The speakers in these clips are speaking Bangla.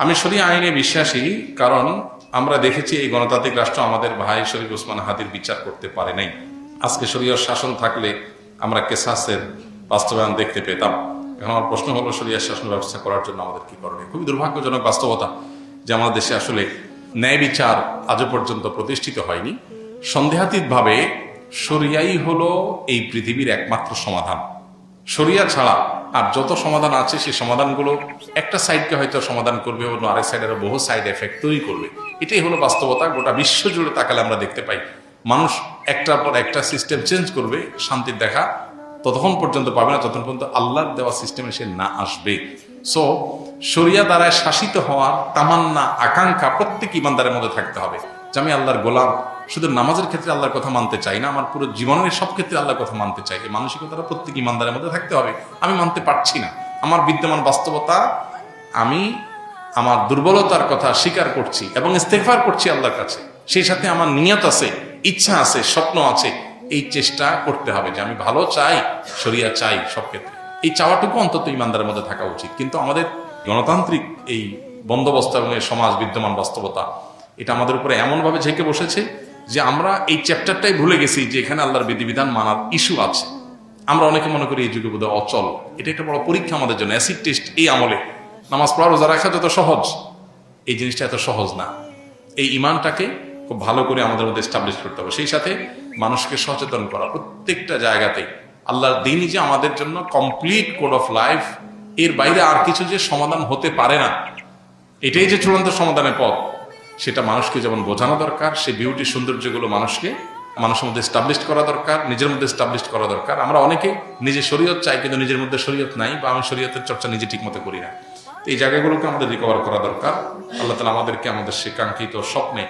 আমি শরিয়া আইনে বিশ্বাসী, কারণ আমরা দেখেছি এই গণতান্ত্রিক রাষ্ট্র আমাদের ভাই শরীফ ওসমান হাদির বিচার করতে পারে নাই। আজকে শরিয়ার শাসন থাকলে আমরা কেসাসের বাস্তবায়ন দেখতে পেতাম। এখন আমার প্রশ্ন হলো, শরিয়ার শাসন ব্যবস্থা করার জন্য আমাদের কি করণীয়? খুবই দুর্ভাগ্যজনক বাস্তবতা যে আমাদের দেশে আসলে ন্যায় বিচার আজও পর্যন্ত প্রতিষ্ঠিত হয়নি। সন্দেহাতীতভাবে শরিয়াই হলো এই পৃথিবীর একমাত্র সমাধান। শরিয়া ছাড়া আর যত সমাধান আছে সেই সমাধানগুলো একটা সাইডকে হয়তো সমাধান করবে, অন্য আরেক সাইডের বহু সাইড এফেক্ট তৈরি করবে। এটাই হলো বাস্তবতা। গোটা বিশ্ব জুড়ে তাকালে আমরা দেখতে পাই মানুষ একটার পর একটা সিস্টেম চেঞ্জ করবে, শান্তির দেখা ততক্ষণ পর্যন্ত পাবে না যতক্ষণ পর্যন্ত আল্লাহর দেওয়া সিস্টেমে সে না আসবে। সো শরিয়া দ্বারা শাসিত হওয়ার তামান্না, আকাঙ্ক্ষা প্রত্যেক ইমানদারের মধ্যে থাকতে হবে যে আমি আল্লাহর গোলাম, শুধু নামাজের ক্ষেত্রে আল্লাহর কথা মানতে চাই না, আমার পুরো জীবনের সব ক্ষেত্রে আল্লাহর কথা মানতে চাই। এই মানসিকতাটা প্রত্যেক ইমানদারের মধ্যে থাকতে হবে। আমি মানতে পারছি না, আমার বিদ্যমান বাস্তবতা, আমি আমার দুর্বলতার কথা স্বীকার করছি এবং ইস্তেগফার করছি আল্লাহর কাছে। সেই সাথে আমার নিয়ত আছে, ইচ্ছা আছে, স্বপ্ন আছে। এই চেষ্টা করতে হবে যে আমি ভালো চাই, শরিয়া চাই সব ক্ষেত্রে। এই চাওয়াটুকু অন্তত ইমানদারের মধ্যে থাকা উচিত। কিন্তু আমাদের গণতান্ত্রিক এই বন্দোবস্ত এবং এই সমাজ বিদ্যমান বাস্তবতা, এটা আমাদের উপরে এমনভাবে ঝেঁকে বসেছে যে আমরা এই চ্যাপ্টারটাই ভুলে গেছি যে এখানে আল্লাহর বিধিবিধান মানার ইস্যু আছে। আমরা অনেকে মনে করি এই যুগে বোধহয় অচল। এটা একটা বড় পরীক্ষা আমাদের জন্য, অ্যাসিড টেস্ট। এই আমলে নামাজ পড়া, রোজা রাখা যত সহজ, এই জিনিসটা এত সহজ না। এই ইমানটাকে খুব ভালো করে আমাদের মধ্যে এস্টাবলিশ করতে হবে। সেই সাথে মানুষকে সচেতন করা প্রত্যেকটা জায়গাতে। আল্লাহর দিনই যে আমাদের জন্য কমপ্লিট কোড অফ লাইফ, এর বাইরে আর কিছু যে সমাধান হতে পারে না, এটাই যে চূড়ান্ত সমাধানের পথ, সেটা মানুষকে যেমন বোঝানো দরকার। সেই বিউটি, সৌন্দর্যগুলো মানুষের মধ্যে এস্টাবলিশ করা দরকার, নিজের মধ্যে এস্টাবলিশ করা দরকার। আমরা অনেকে নিজে শরীয়ত চাই, কিন্তু নিজের মধ্যে শরীয়ত নাই, বা আমি শরীয়তের চর্চা নিজে ঠিক মতো করি না। এই জায়গাগুলোকে আমাদের রিকভার করা দরকার। আল্লাহ তাআলা আমাদেরকে আমাদের সে কাঙ্ক্ষিত স্বপ্নে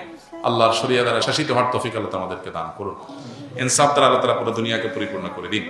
আল্লাহর শরিয়া দ্বারা শাসিত হওয়ার তৌফিক আল্লাহ তাআলা আমাদেরকে দান করুন। ইনসাফ দ্বারা আল্লাহ তাআলা পুরো দুনিয়াকে পরিপূর্ণ করে দিন।